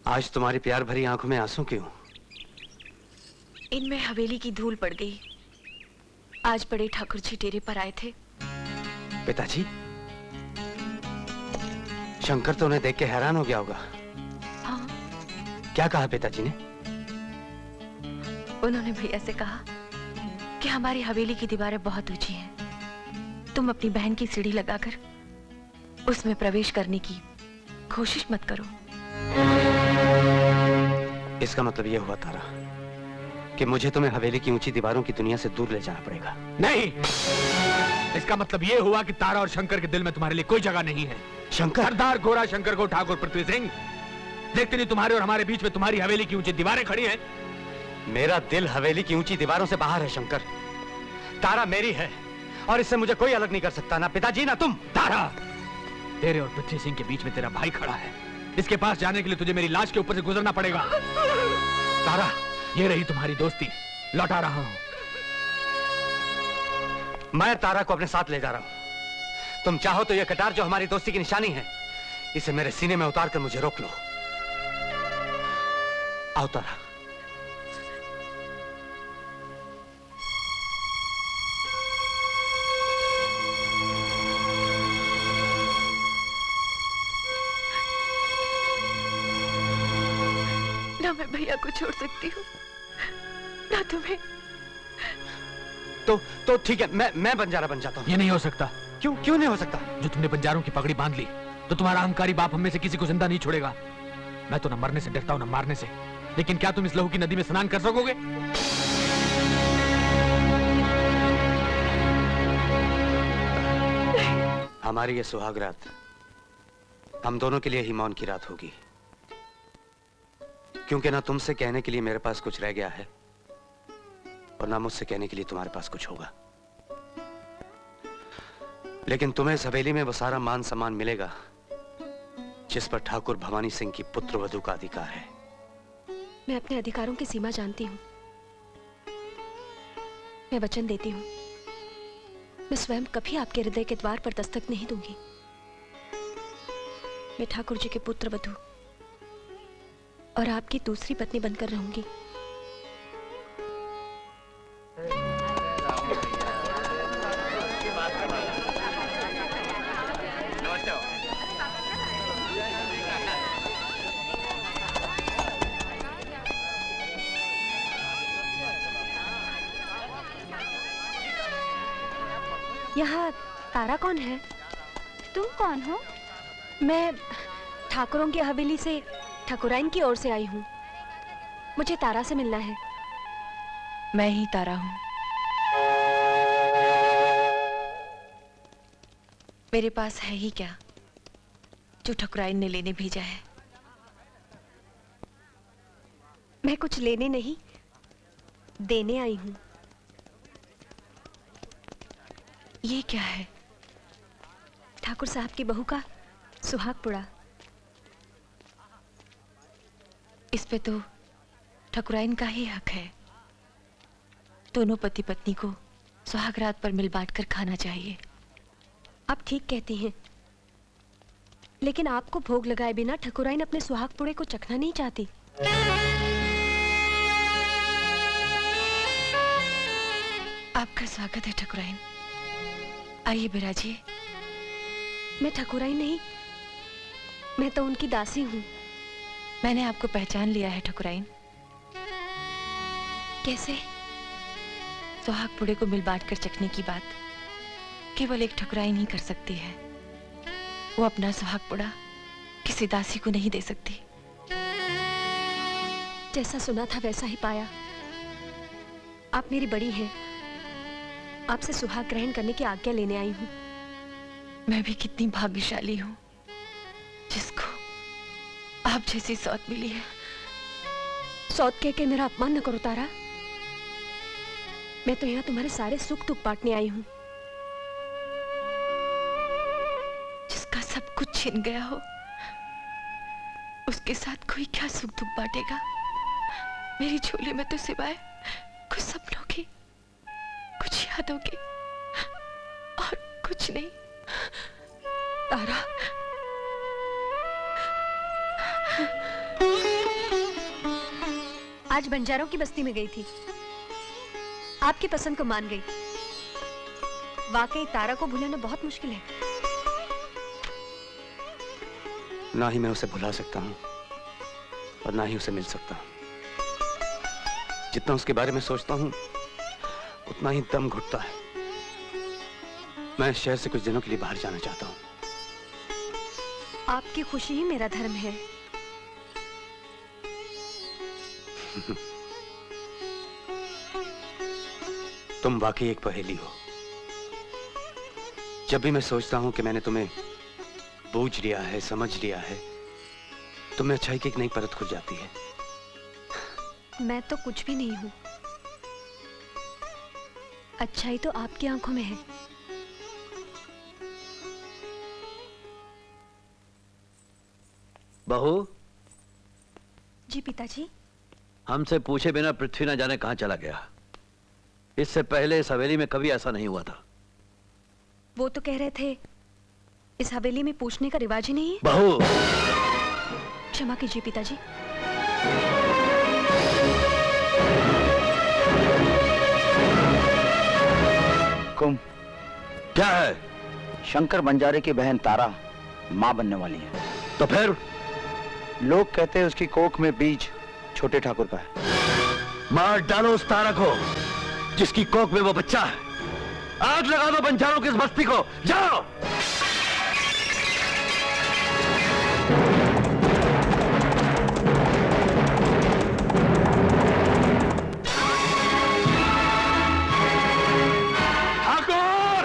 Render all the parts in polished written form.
आज तुम्हारी प्यार भरी आंखों में आंसू क्यों? इनमें हवेली की धूल पड़ गई। आज बड़े ठाकुर जी डेरे पर आए थे। पिताजी? शंकर तो उन्हें देख के हैरान हो गया होगा। हाँ। क्या कहा पिताजी ने? उन्होंने भैया से कहा कि हमारी हवेली की दीवारें बहुत ऊंची हैं। तुम अपनी बहन की सीढ़ी लगाकर उसमें प्रवेश करने की कोशिश मत करो। इसका मतलब यह हुआ तारा कि मुझे तुम्हें हवेली की ऊंची दीवारों की दुनिया से दूर ले जाना पड़ेगा। नहीं, इसका मतलब यह हुआ कि तारा और शंकर के दिल में तुम्हारे लिए कोई जगह नहीं है। शंकर? सरदार गोरा शंकर को ठाकुर पृथ्वी सिंह, देखते नहीं तुम्हारे और हमारे बीच में तुम्हारी हवेली की ऊंची दीवारें खड़ी हैं। मेरा दिल हवेली की ऊंची दीवारों से बाहर है शंकर। तारा मेरी है और इससे मुझे कोई अलग नहीं कर सकता, ना पिताजी ना तुम। तारा, तेरे और पृथ्वी सिंह के बीच में तेरा भाई खड़ा है। इसके पास जाने के लिए तुझे मेरी लाश के ऊपर से गुजरना पड़ेगा। तारा, ये रही तुम्हारी दोस्ती, लौटा रहा हूं। मैं तारा को अपने साथ ले जा रहा हूं। तुम चाहो तो यह कटार जो हमारी दोस्ती की निशानी है, इसे मेरे सीने में उतार कर मुझे रोक लो। आओ तारा। ना मैं भैया को छोड़ सकती हूँ, ना तुम्हें। तो ठीक है, मैं बंजारा बन जाता हूँ। ये नहीं हो सकता। क्यों नहीं हो सकता? जो तुमने बंजारों की पगड़ी बांध ली तो तुम्हारा अहंकारी बाप हम में से किसी को जिंदा नहीं छोड़ेगा। मैं तो न मरने से डरता हूं न मारने से, लेकिन क्या तुम इस लहू की नदी में स्नान कर सकोगे? हमारी ये सुहाग रात हम दोनों के लिए ही मौन की रात होगी, क्योंकि ना तुमसे कहने के लिए मेरे पास कुछ रह गया है और ना मुझसे कहने के लिए तुम्हारे पास कुछ होगा। लेकिन तुम्हें इस हवेली में वो सारा मान सम्मान मिलेगा जिस पर ठाकुर भवानी सिंह की पुत्र वधू का अधिकार है। मैं अपने अधिकारों की सीमा जानती हूँ। मैं वचन देती हूँ, मैं स्वयं कभी आपके हृदय के द्वार पर दस्तक नहीं दूंगी। मैं ठाकुर जी के पुत्र वधू और आपकी दूसरी पत्नी बनकर रहूंगी। यहाँ तारा कौन है? तुम कौन हो? मैं ठाकुरों की हवेली से ठाकुराइन की ओर से आई हूँ। मुझे तारा से मिलना है। मैं ही तारा हूँ। मेरे पास है ही क्या जो ठाकुराइन ने लेने भेजा है? मैं कुछ लेने नहीं, देने आई हूँ। ये क्या है? ठाकुर साहब की बहू का सुहाग पुड़ा। इस पे तो ठाकुराइन का ही हक है। दोनों पति पत्नी को सुहाग रात पर मिल बांट कर खाना चाहिए। आप ठीक कहती हैं, लेकिन आपको भोग लगाए बिना ठाकुराइन अपने सुहाग पुड़े को चखना नहीं चाहती। आपका स्वागत है ठाकुराइन। आइए बिराजिए। मैं ठाकुराइन नहीं, मैं तो उनकी दासी हूँ। मैंने आपको पहचान लिया है ठाकुराइन। कैसे? सुहाग पुड़े को मिल बांट कर चखने की बात केवल एक ठाकुराइन ही कर सकती है। वो अपना सुहाग पुड़ा किसी दासी को नहीं दे सकती। जैसा सुना था वैसा ही पाया। आप मेरी बड़ी हैं, आपसे सुहाग ग्रहण करने की आज्ञा लेने आई हूँ। मैं भी कितनी भाग्यशाली हूँ जिसको आप जैसी सौत मिली है। सौत कह के मेरा अपमान न करो तारा। मैं तो यहाँ तुम्हारे सारे सुख दुख बांटने आई हूँ। जिसका सब कुछ छिन गया हो उसके साथ कोई क्या सुख दुख बांटेगा? मेरी झोली में तो सिवाय कुछ सपनों की, कुछ यादों की और कुछ नहीं। तारा आज बंजारों की बस्ती में गई थी, आपकी पसंद को मान गई। वाकई तारा को भुलाना बहुत मुश्किल है। ना ही मैं उसे भुला सकता हूं और ना ही उसे मिल सकता हूं। जितना उसके बारे में सोचता हूं उतना ही दम घुटता है। मैं शहर से कुछ दिनों के लिए बाहर जाना चाहता हूं। आपकी खुशी ही मेरा धर्म है। तुम वाकई एक पहेली हो। जब भी मैं सोचता हूं कि मैंने तुम्हें बूझ लिया है, समझ लिया है, तो मैं अच्छाई की एक नई परत खुल जाती है। मैं तो कुछ भी नहीं हूं। अच्छाई तो आपकी आंखों में है। बहू, जी पिताजी। हमसे पूछे बिना पृथ्वी न जाने कहां चला गया। इससे पहले इस हवेली में कभी ऐसा नहीं हुआ था। वो तो कह रहे थे इस हवेली में पूछने का रिवाज ही नहीं है। बहू, क्षमा कीजिए पिताजी। कुम, क्या है? शंकर बंजारे की बहन तारा मां बनने वाली है। तो फिर? लोग कहते हैं उसकी कोख में बीज छोटे ठाकुर का है। मार डालो उस तारा को जिसकी कोख में वो बच्चा है। आग लगा दो बंजारों की इस बस्ती को। जाओ। ठाकुर!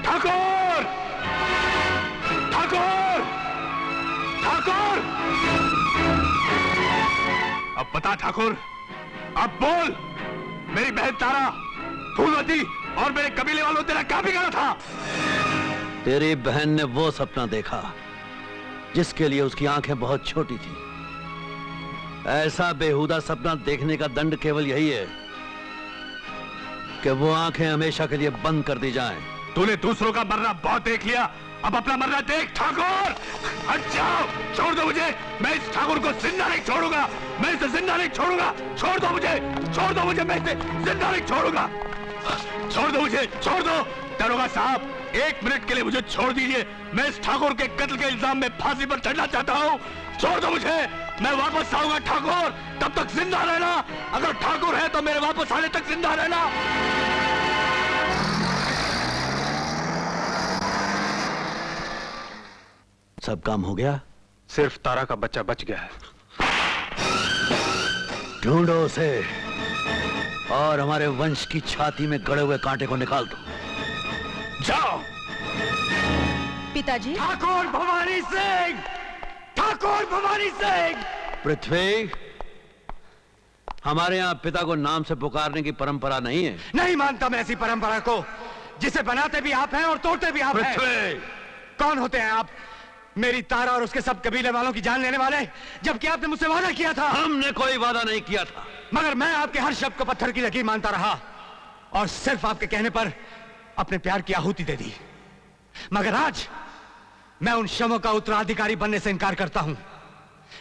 ठाकुर! ठाकुर! ठाकुर! अब बता ठाकुर, अब बोल। मेरी बहन तारा, फूलवती और मेरे कबीले वालों तेरा क्या बिगाड़ा था? तेरी बहन ने वो सपना देखा जिसके लिए उसकी आंखें बहुत छोटी थी। ऐसा बेहुदा सपना देखने का दंड केवल यही है कि वो आंखें हमेशा के लिए बंद कर दी जाएं। तूने दूसरों का मरना बहुत देख लिया, अब अपना मरना देख ठाकुर। हट जाओ, छोड़ दो मुझे। मैं इस ठाकुर को जिंदा नहीं छोड़ूंगा। मैं इसे जिंदा नहीं छोड़ूंगा। छोड़ दो मुझे, छोड़ दो मुझे। मैं इसे जिंदा नहीं छोड़ूंगा। छोड़ दो मुझे, छोड़ दो। दरोगा साहब, 1 मिनट के लिए मुझे छोड़ दीजिए। मैं इस ठाकुर के कत्ल के इल्जाम में फांसी पर चढ़ना चाहता हूँ। छोड़ दो मुझे, मैं वापस आऊंगा ठाकुर। तब तक जिंदा रहना। अगर ठाकुर है तो मेरे वापस आने तक जिंदा रहना। सब काम हो गया? सिर्फ तारा का बच्चा बच गया है। ढूंढो उसे और हमारे वंश की छाती में गड़े हुए कांटे को निकाल दो। जाओ। पिताजी। ठाकुर भवानी सिंह! ठाकुर भवानी सिंह! पृथ्वी, हमारे यहाँ पिता को नाम से पुकारने की परंपरा नहीं है। नहीं मानता मैं ऐसी परंपरा को, जिसे बनाते भी आप हैं और तोड़ते भी आप हैं। पृथ्वी! कौन होते हैं आप? मेरी तारा और उसके सब कबीले वालों की जान लेने वाले, जबकि आपने मुझसे वादा किया था। हमने कोई वादा नहीं किया था। मगर मैं आपके हर शब्द को पत्थर की लकीर मानता रहा और सिर्फ आपके कहने पर अपने प्यार की आहुति दे दी। मगर आज मैं उन शवों का उत्तराधिकारी बनने से इनकार करता हूं,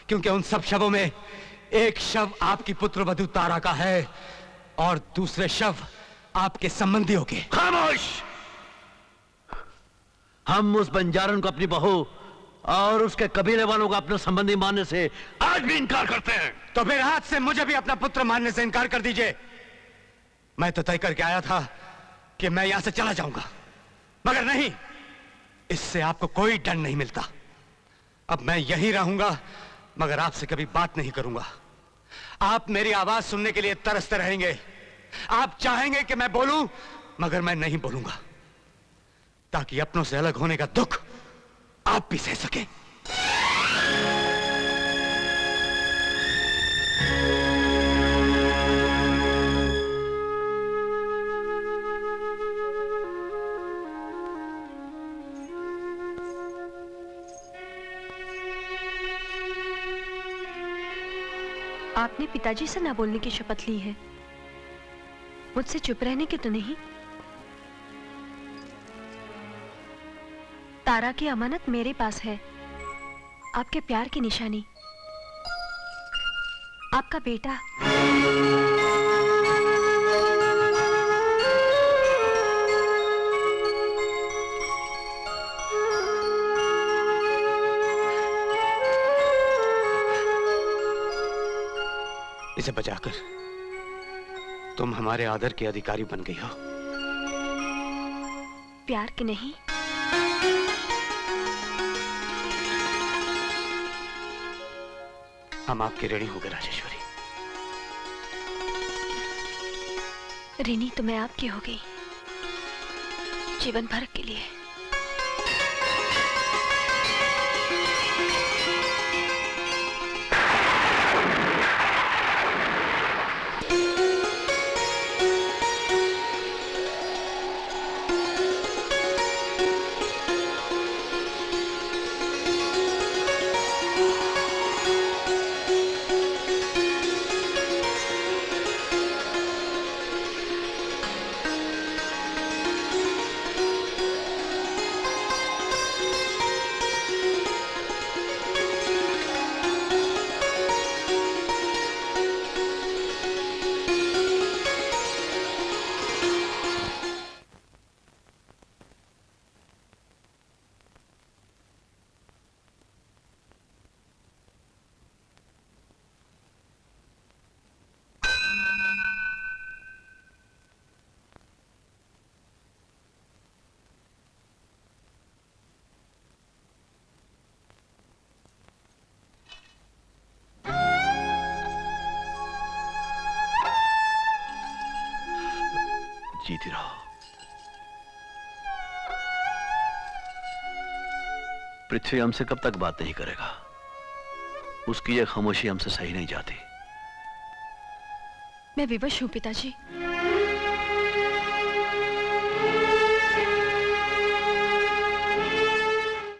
क्योंकि उन सब शवों में एक शव आपकी पुत्रवधू तारा का है और दूसरे शव आपके संबंधियों के। खामोश! हम उस बंजारन को अपनी बहू और उसके कबीले वालों को अपना संबंधी मानने से आज भी इनकार करते हैं। तो फिर आज से मुझे भी अपना पुत्र मानने से इनकार कर दीजिए। मैं तो तय करके आया था कि मैं यहां से चला जाऊंगा, मगर नहीं, इससे आपको कोई डर नहीं मिलता। अब मैं यहीं रहूंगा, मगर आपसे कभी बात नहीं करूंगा। आप मेरी आवाज सुनने के लिए तरसते रहेंगे। आप चाहेंगे कि मैं बोलूं, मगर मैं नहीं बोलूंगा, ताकि अपनों से अलग होने का दुख आप भी सह सकें। आपने पिताजी से ना बोलने की शपथ ली है, मुझसे चुप रहने की तो नहीं। तारा की अमानत मेरे पास है, आपके प्यार की निशानी। आपका बेटा। इसे बचाकर तुम हमारे आदर के अधिकारी बन गई हो। प्यार के नहीं, हम आपके ऋणी हो गए राजेश्वरी। ऋणी तो मैं आपकी हो गई, जीवन भर के लिए। जीती रहो। पृथ्वी हमसे कब तक बात नहीं करेगा? उसकी ये खामोशी हमसे सही नहीं जाती। मैं विवश हूं पिताजी।